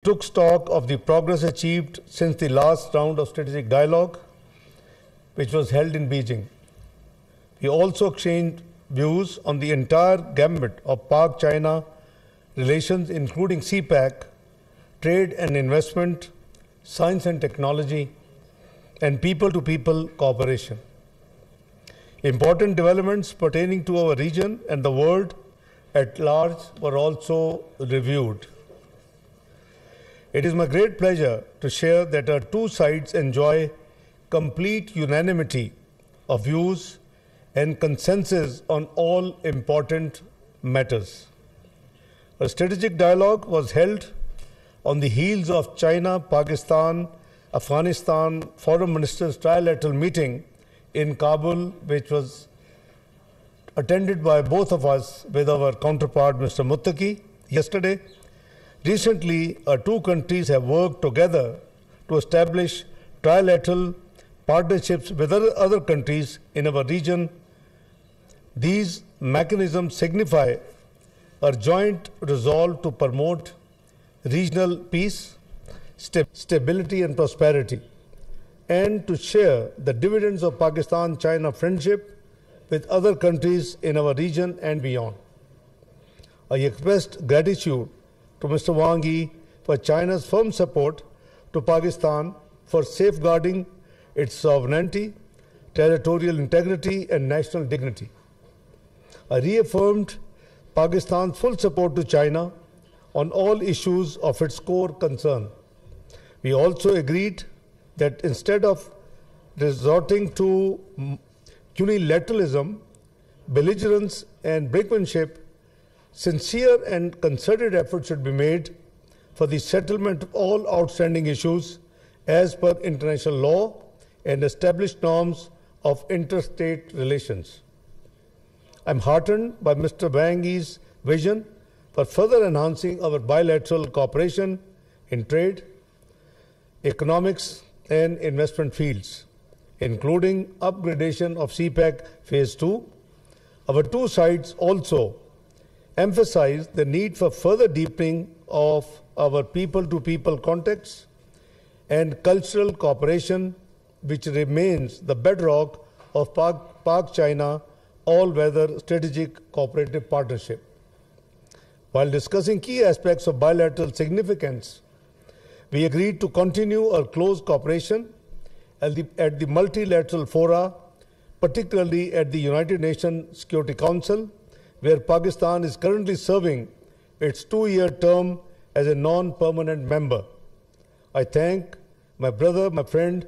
took stock of the progress achieved since the last round of strategic dialogue, which was held in Beijing. We also exchanged views on the entire gambit of Pak-China relations, including CPEC, trade and investment, science and technology, and people-to-people cooperation. Important developments pertaining to our region and the world at large were also reviewed. It is my great pleasure to share that our two sides enjoy complete unanimity of views and consensus on all important matters. A strategic dialogue was held on the heels of China, Pakistan, Afghanistan Foreign Ministers trilateral meeting in Kabul, which was attended by both of us with our counterpart, Mr. Muttaqi, yesterday. Recently, our two countries have worked together to establish trilateral partnerships with other countries in our region. These mechanisms signify our joint resolve to promote regional peace, stability and prosperity, and to share the dividends of Pakistan-China friendship with other countries in our region and beyond. I expressed gratitude to Mr. Wang Yi for China's firm support to Pakistan for safeguarding its sovereignty, territorial integrity and national dignity. I reaffirmed Pakistan's full support to China on all issues of its core concern. We also agreed that instead of resorting to unilateralism, belligerence and brinkmanship, sincere and concerted effort should be made for the settlement of all outstanding issues as per international law and established norms of interstate relations. I am heartened by Mr. Wang Yi's vision for further enhancing our bilateral cooperation in trade, economics and investment fields, including upgradation of CPEC Phase 2. Our two sides also emphasized the need for further deepening of our people-to-people contacts and cultural cooperation, which remains the bedrock of Pak-China all-weather strategic cooperative partnership. While discussing key aspects of bilateral significance, we agreed to continue our close cooperation at the multilateral fora, particularly at the United Nations Security Council, where Pakistan is currently serving its 2-year term as a non-permanent member. I thank my brother, my friend,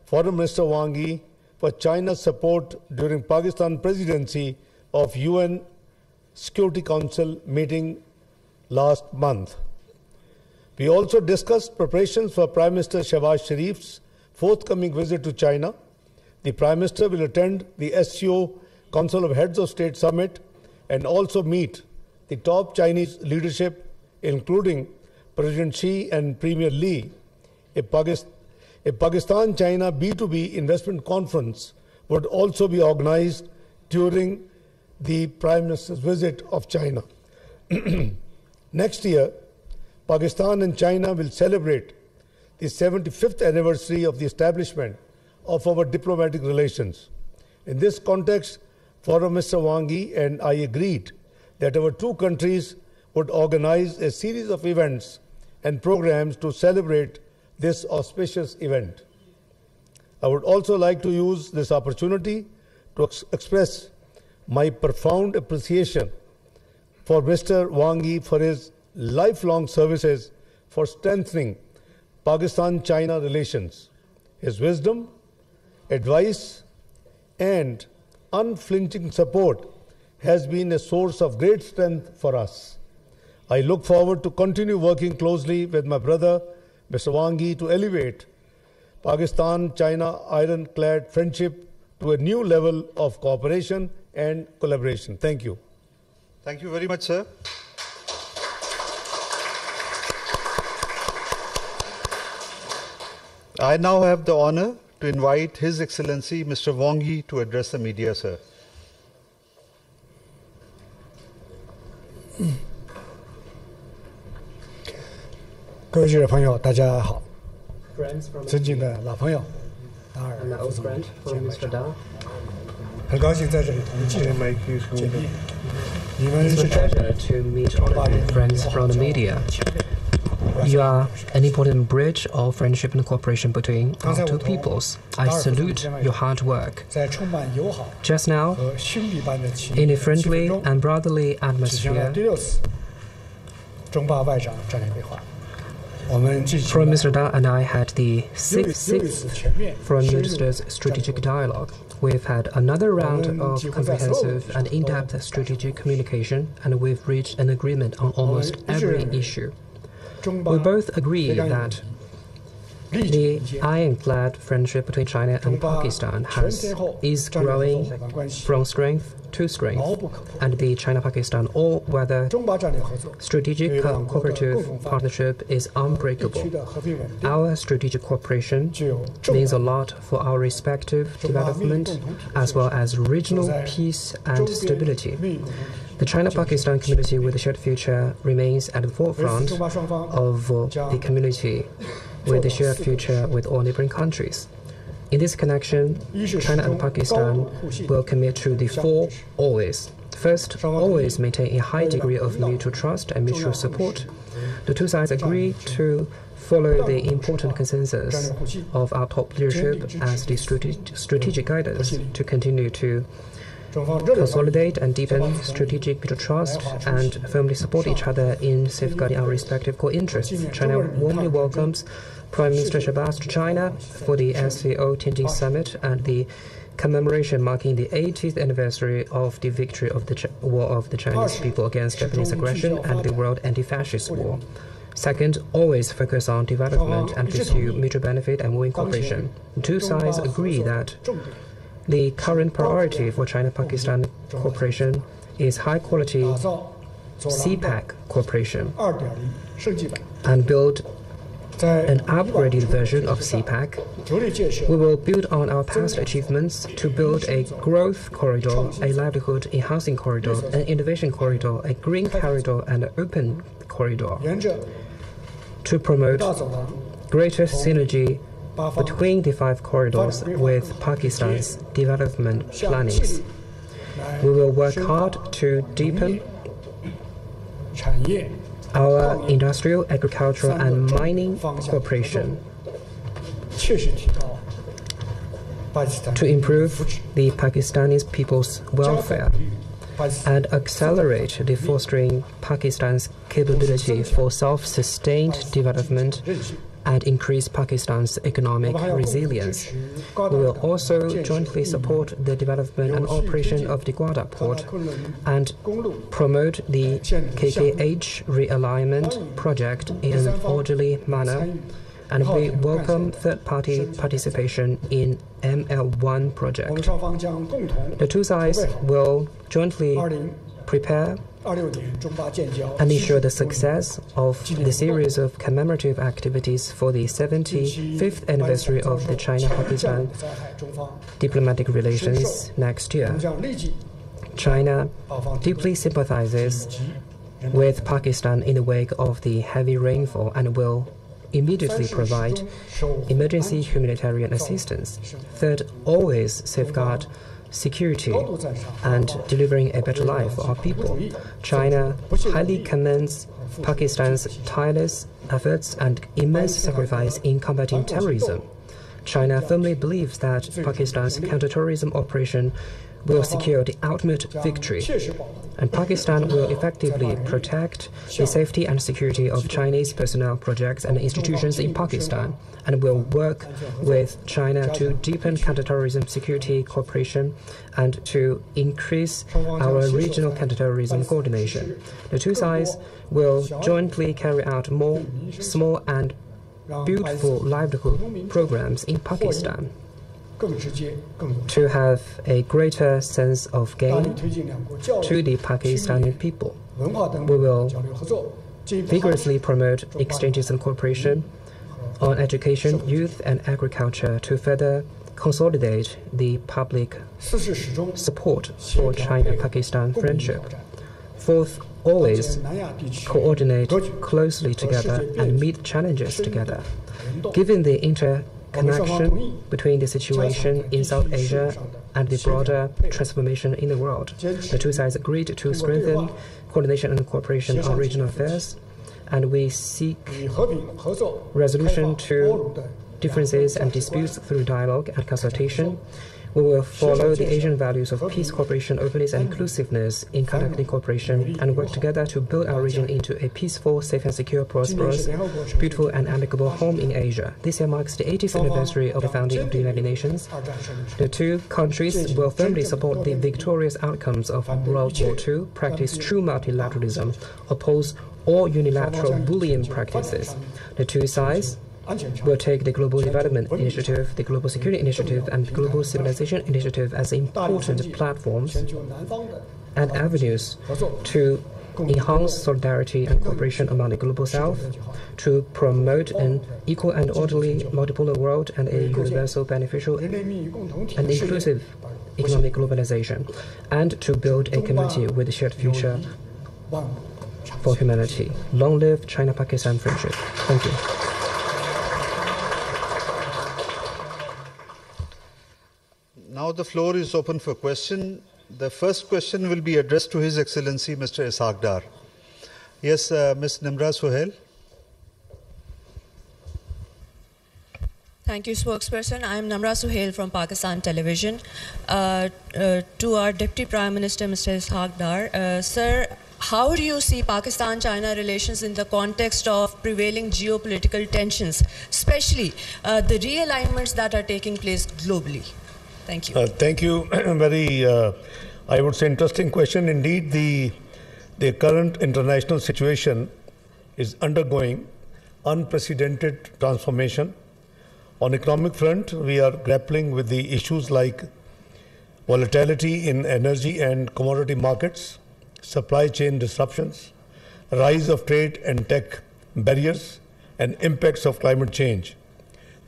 Foreign Minister Wang Yi, for China's support during Pakistan presidency of UN Security Council meeting last month. We also discussed preparations for Prime Minister Shehbaz Sharif's forthcoming visit to China. The Prime Minister will attend the SCO Council of Heads of State Summit and also meet the top Chinese leadership, including President Xi and Premier Li. A Pakistan-China B2B investment conference would also be organized during the Prime Minister's visit of China. Next year, Pakistan and China will celebrate the 75th anniversary of the establishment of our diplomatic relations. In this context, Foreign Minister Wang Yi and I agreed that our two countries would organize a series of events and programs to celebrate this auspicious event. I would also like to use this opportunity to express my profound appreciation for Mr. Wang Yi for his lifelong services for strengthening Pakistan-China relations. His wisdom, advice, and unflinching support has been a source of great strength for us. I look forward to continue working closely with my brother, Mr. Wang Yi, to elevate Pakistan-China ironclad friendship to a new level of cooperation and collaboration. Thank you. Thank you very much, sir. I now have the honor to invite His Excellency Mr. Wang Yi to address the media, sir. 各位记者朋友，大家好。 Friends from 尊敬的老朋友，达尔 my old 副总 friend 监 from 委 Mr. 长 Dar. 很高兴在这里同记者们见面。你们 It's 是 a pleasure to meet all of you friends from the media. You are an important bridge of friendship and cooperation between our two peoples. I salute your hard work. 在充满友好 Just now, 和兄弟般的情 in a 气氛 friendly 中， and brotherly 举行了 atmosphere, 第6次中巴外长战略对话。我们进行 Foreign 了 Minister Da and I had the 又一 sixth 次全面 Foreign 深入 Ministers' strategic dialogue. We've had another round of comprehensive and in-depth strategic communication, and we've reached an agreement on almost every issue. 中巴 We both agree 非常有 that 历史 the 领先 ironclad friendship between China 中 and 巴 Pakistan 全天候 is 战略合作 growing 伙伴关系 from strength to strength, 牢不可破。 and the China-Pakistan all-weather 中巴战略合作 strategic 对两国的 cooperative 共同发展 partnership is 地区 unbreakable. 的和平稳定 Our strategic cooperation 具有重 means 要 a lot for our respective 中巴命运 development 共同体 as well as 走 regional 在 peace 周 and 边 stability. 命运共同体 The China-Pakistan community with a shared future remains at the 为此， forefront 中巴双方 of the community with a shared future with all neighboring countries. In this connection, China and Pakistan will commit to the 4 always. First, always maintain a high degree of mutual trust and mutual support. The two sides agree to follow the important consensus of our top leadership as the strategic guidance to continue to 中方热烈欢迎 consolidate and deepen strategic mutual trust and firmly support each other in safeguarding our respective core interests. China warmly welcomes Prime Minister Shahbaz to China for the SCO Tianjin Summit and the commemoration marking the 80th anniversary of the victory of the war of the Chinese people against Japanese aggression and the World Anti-Fascist War. Second, always focus on development and pursue mutual benefit and win cooperation. The two sides agree that 重点 the current priority for China-Pakistan cooperation is high-quality 打造走廊 CPAC cooperation 2.0升级版， and build 在 an upgraded version of CPAC. 着力建设 We will build on our past achievements to build a growth corridor, a livelihood enhancing corridor, an innovation corridor, a green corridor, and an open corridor 沿着 to promote 大走廊 greater synergy 八方 between the 5 corridors with Pakistan's development 向 plannings. 致力来 We will work hard to deepen 产业 our industrial, agricultural, and mining cooperation 切实提高巴基斯坦 to 人民的 improve 福祉， the Pakistani people's 加快 welfare 鼓励巴基斯坦 and accelerate the fostering Pakistan's capability for self-sustained development 韧性。 and increase Pakistan's 我 economic 们还要共同支 resilience. 持瓜 We 达 will 港 also 建设 jointly support the development and operation of the Gwadar 加 port 大昆仑 and 公路 promote the KKH realignment project in an orderly manner, and we welcome third-party participation in ML1 我们 project. 双方将共同 The two sides will jointly 2026 prepare 年中巴建交 and ensure the success of the series of commemorative activities for the 75th anniversary of the China-Pakistan 灾害，中方 diplomatic relations next 我 year. 们将立即 China 爆发 deeply sympathizes with Pakistan in the wake of the heavy rainfall and will immediately provide emergency humanitarian assistance. Third, always safeguard security and delivering a better life for our people. China highly commends Pakistan's tireless efforts and immense sacrifice in combating terrorism. China firmly believes that Pakistan's counterterrorism operation will secure the ultimate victory, and Pakistan will effectively protect the safety and security of Chinese personnel, projects, and institutions in Pakistan, and will work with China to deepen counterterrorism security cooperation and to increase our regional counterterrorism coordination. The two sides will jointly carry out more small and beautiful livelihood programs in Pakistan 更直接、更有效， to have a greater sense of 大力 gain 推进两国教 to 育、 the Pakistani people. 文化等 We will 交流合作，进一步 Vigorously promote exchanges and cooperation on education, youth, and agriculture to further consolidate the public 四世始终 support for China-Pakistan friendship. Fourth, always coordinate closely together and meet challenges together. Given the interconnection between the situation in South Asia and the broader transformation in the world, the two sides agreed to strengthen coordination and cooperation on regional affairs, and we seek resolution to differences and disputes through dialogue and consultation. We will follow the Asian values of peace, cooperation, openness, and inclusiveness in conducting cooperation and work together to build our region into a peaceful, safe and secure, prosperous, beautiful and amicable home in Asia. This year marks the 80th anniversary of the founding of the United Nations. The two countries will firmly support the victorious outcomes of World War II, practice true multilateralism, oppose all unilateral bullying practices. The two sides will take the Global Development Initiative, the Global Security Initiative, and the Global Civilization Initiative as important platforms and avenues to enhance solidarity and cooperation among the Global South, to promote an equal and orderly multipolar world and a universal, beneficial and inclusive economic globalization, and to build a community with a shared future for humanity. Long live China-Pakistan friendship. Thank you. Now the floor is open for question. The first question will be addressed to His Excellency Mr. Ishaq Dar. Yes, Ms. Nimra Suhail. Thank you, spokesperson. I am Namra Suhail from Pakistan Television. To our Deputy Prime Minister, Mr. Ishaq Dar, sir, how do you see Pakistan-China relations in the context of prevailing geopolitical tensions, especially the realignments that are taking place globally? Thank you. Thank you. Very, I would say, interesting question. Indeed, the current international situation is undergoing unprecedented transformation. On economic front, we are grappling with the issues like volatility in energy and commodity markets, supply chain disruptions, rise of trade and tech barriers, and impacts of climate change.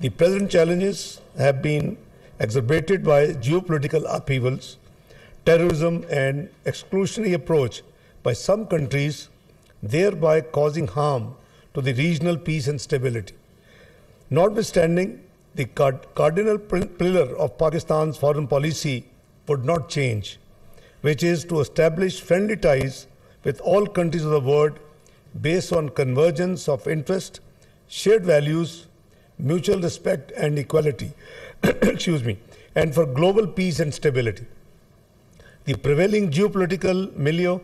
The present challenges have been exacerbated by geopolitical upheavals, terrorism, and exclusionary approach by some countries, thereby causing harm to the regional peace and stability. Notwithstanding, the cardinal pillar of Pakistan's foreign policy would not change, which is to establish friendly ties with all countries of the world based on convergence of interest, shared values, mutual respect and equality, excuse me, and for global peace and stability. The prevailing geopolitical milieu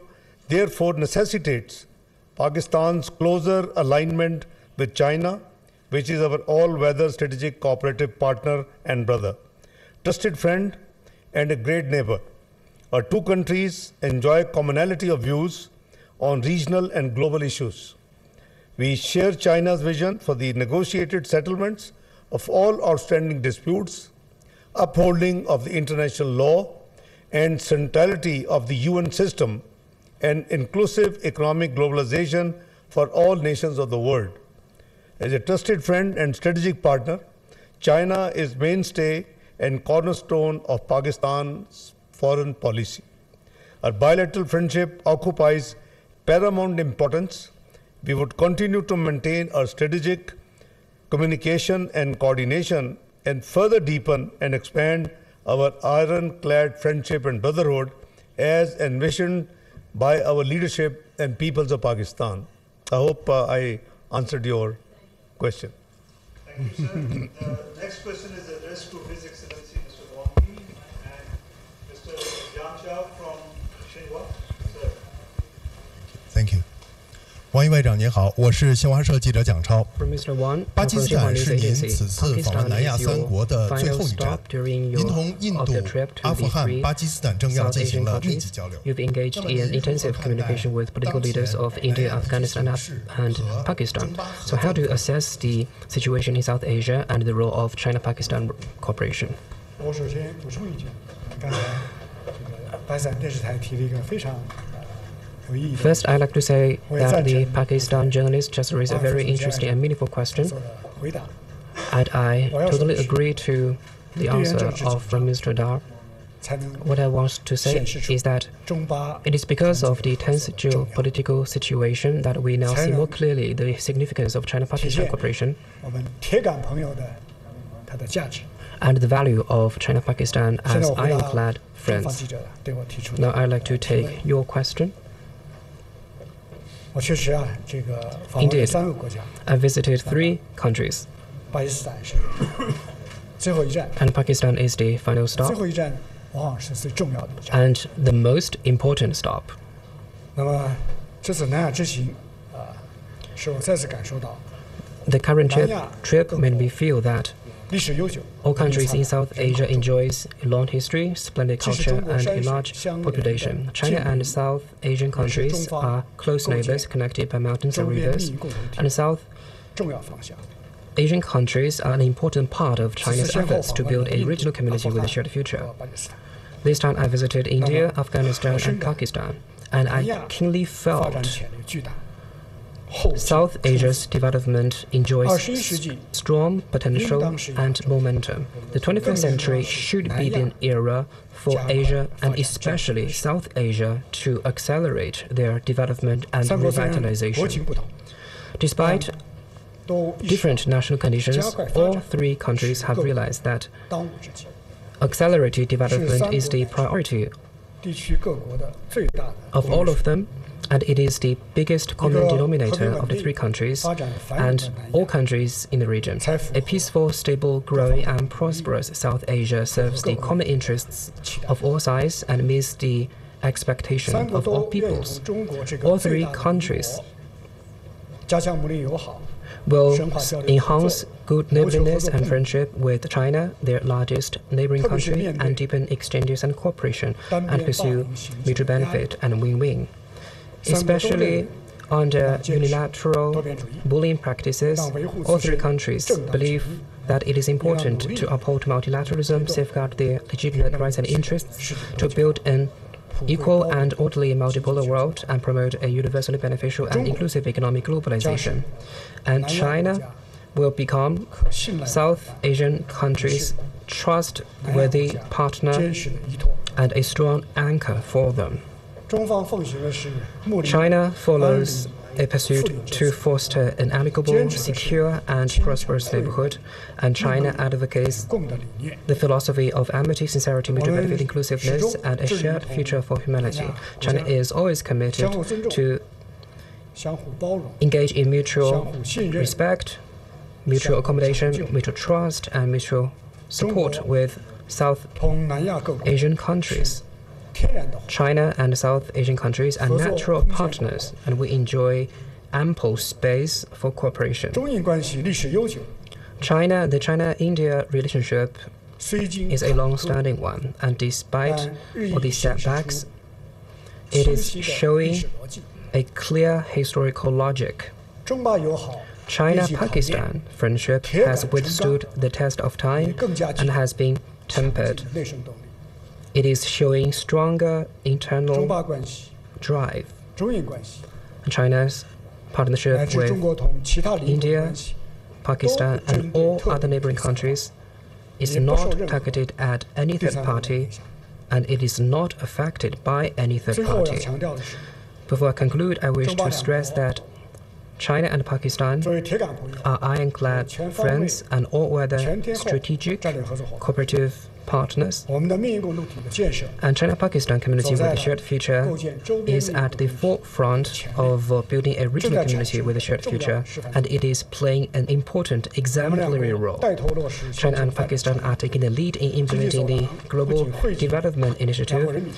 therefore necessitates Pakistan's closer alignment with China, which is our all-weather strategic cooperative partner and brother, trusted friend and a great neighbor. Our two countries enjoy commonality of views on regional and global issues. We share China's vision for the negotiated settlements of all outstanding disputes, upholding of the international law and centrality of the UN system, and inclusive economic globalization for all nations of the world. As a trusted friend and strategic partner, China is mainstay and cornerstone of Pakistan's foreign policy. Our bilateral friendship occupies paramount importance. We would continue to maintain our strategic communication and coordination and further deepen and expand our ironclad friendship and brotherhood as envisioned by our leadership and peoples of Pakistan. I hope I answered your question. Thank you, sir. The next question is addressed to His Excellency Mr. Wong and Mr. Yang from Xinhua. Sir. Thank you. 王毅外长您好，我是新华社记者蒋超。巴基斯坦是您此次访问南亚三国的最后一站，您同印度、阿富汗、巴基斯坦政要进行了密集交流。You've engaged in intensive communication with political leaders of India, Afghanistan, and Pakistan. So how do you assess the situation in South Asia and the role of China-Pakistan cooperation? 我首先补充一句，刚才巴基斯坦电视台提了一个非常 First, I'd like to say that the Pakistan journalist just raised a very interesting and meaningful question, and I totally agree to the answer of Mr. Dar. What I want to say is that it is because of the tense geopolitical situation that we now see more clearly the significance of China-Pakistan cooperation and the value of China-Pakistan as ironclad friends. Now I'd like to take your question. Indeed, I visited 3 countries, and Pakistan is the final stop and the most important stop. The current trip made me feel that all countries in South Asia enjoys a long history, splendid culture, and a large population. China and South Asian countries are close neighbors connected by mountains and rivers, and South Asian countries are an important part of China's efforts to build a regional community with a shared future. This time I visited India, Afghanistan, and Pakistan, and I keenly felt South Asia's development enjoys strong potential and momentum. The 21st century should be an era for Asia and especially South Asia to accelerate their development and revitalization. Despite different national conditions, all 3 countries have realized that accelerated development is the priority of all of them, and it is the biggest common denominator of the 3 countries and all countries in the region. A peaceful, stable, growing, and prosperous South Asia serves the common interests of all sides and meets the expectation of all peoples. All 3 countries will enhance good neighborliness and friendship with China, their largest neighboring country, and deepen exchanges and cooperation and pursue mutual benefit and win-win. Especially under unilateral bullying practices, all 3 countries believe that it is important to uphold multilateralism, safeguard their legitimate rights and interests, to build an equal and orderly multipolar world, and promote a universally beneficial and inclusive economic globalization. And China will become South Asian countries' trustworthy partner and a strong anchor for them. China follows a pursuit to foster an amicable, secure, and prosperous neighborhood, and China advocates the philosophy of amity, sincerity, mutual benefit, inclusiveness, and a shared future for humanity. China is always committed to engage in mutual respect, mutual accommodation, mutual trust, and mutual support with South Asian countries. China and South Asian countries are natural partners, and we enjoy ample space for cooperation. The China-India relationship is a long-standing one, and despite all these setbacks, it is showing a clear historical logic. China-Pakistan friendship has withstood the test of time and has been tempered. It is showing stronger internal drive. China's partnership with India, Pakistan, and all other neighboring countries is not targeted at any third party, and it is not affected by any third party. Before I conclude, I wish to stress that China and Pakistan are ironclad friends and all-weather strategic cooperative partners. And China-Pakistan community with a shared future is at the forefront of building a regional community with a shared future, and it is playing an important exemplary role. China and Pakistan are taking the lead in implementing the Global Development Initiative,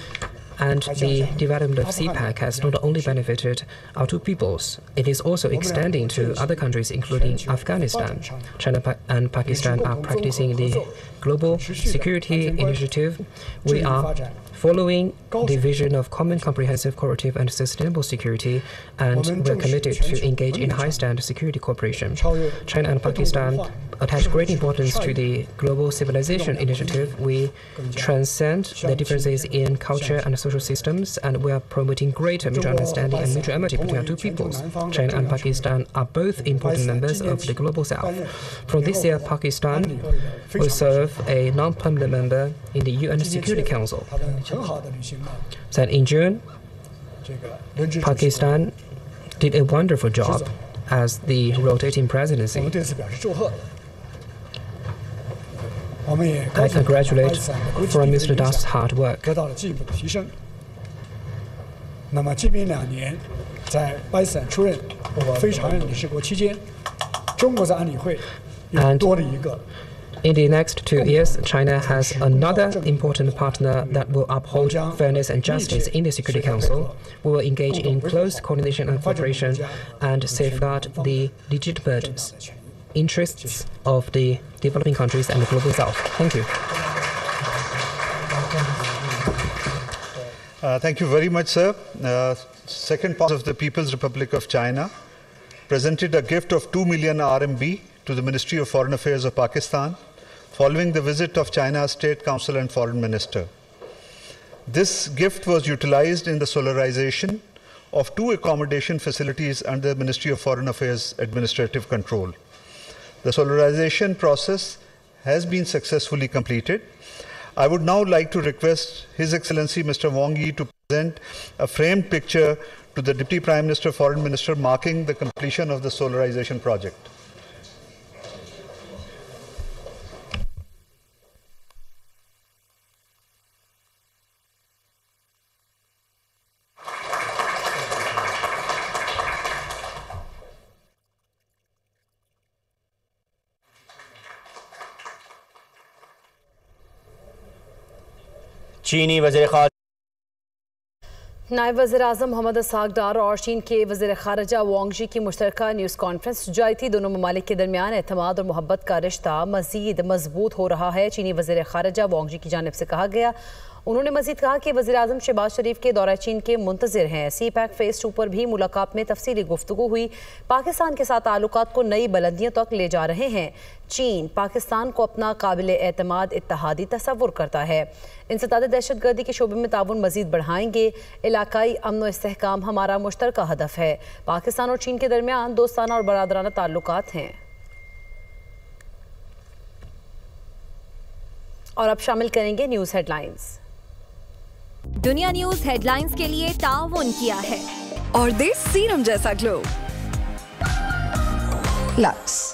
and the development of CPEC has not only benefited our 2 peoples, it is also extending to other countries, including Afghanistan. China and Pakistan are practicing the Global Security Initiative. We are following the vision of common, comprehensive, cooperative, and sustainable security, and we are committed to engage in high-standard security cooperation. China and Pakistan attach great importance to the Global Civilization Initiative. We transcend the differences in culture and social systems, and we are promoting greater mutual understanding and mutual amity between our two peoples. China and Pakistan are both important members of the Global South. From this year, Pakistan will serve a non-permanent member in the UN Security Council. Then in June, Pakistan did a wonderful job as the rotating presidency. I congratulate Foreign Minister Dar's hard work. And in the next 2 years, China has another important partner that will uphold fairness and justice in the Security Council. We will engage in close coordination and cooperation and safeguard the legitimate interests of the developing countries and the Global South. Thank you. Thank you very much, sir. Second part of the People's Republic of China presented a gift of 2 million RMB to the Ministry of Foreign Affairs of Pakistan following the visit of China's State Council and Foreign Minister. This gift was utilized in the solarization of 2 accommodation facilities under the Ministry of Foreign Affairs administrative control. The solarization process has been successfully completed. I would now like to request His Excellency Mr. Wang Yi to present a framed picture to the Deputy Prime Minister, Foreign Minister, marking the completion of the solarization project. चीनी वज़ीर ख़ारजा नायब वज़ीर-ए-आज़म मोहम्मद इशक़ डार और चीन के वज़ीर ख़ारजा वांग जी की मुश्तरका news conference जारी थी। दोनों ममालिक के दरमियान एतमाद और मोहब्बत का रिश्ता मज़ीद मजबूत हो रहा है। चीनी वज़ीर ख़ारजा वांग जी की जानिब से कहा गया। उन्होंने मज़ीद कहा कि वज़ीर-ए-आज़म शहबाज शरीफ के दौरा चीन के मुंतज़िर हैं। सी-पैक फ़ेज़ 2 पर भी मुलाकात में तफसीली गुफ्तगू हुई। पाकिस्तान के साथ ताल्लुकात को नई बुलंदियों तक ले जा रहे हैं। चीन पाकिस्तान को अपना काबिल एतमाद इत्तेहादी तसव्वुर करता है। इंसदाद दहशतगर्दी के शोबे में ताउन मज़ीद बढ़ाएंगे। इलाकाई अमन व इस्तेहकाम हमारा मुश्तरका हदफ है। पाकिस्तान और चीन के दरमियान दोस्ताना और बरादराना ताल्लुकात हैं। और अब शामिल करेंगे न्यूज़ हेडलाइंस। दुनिया न्यूज़ हेडलाइंस के लिए ताउन किया है और दे सीरम जैसा ग्लो। लक्स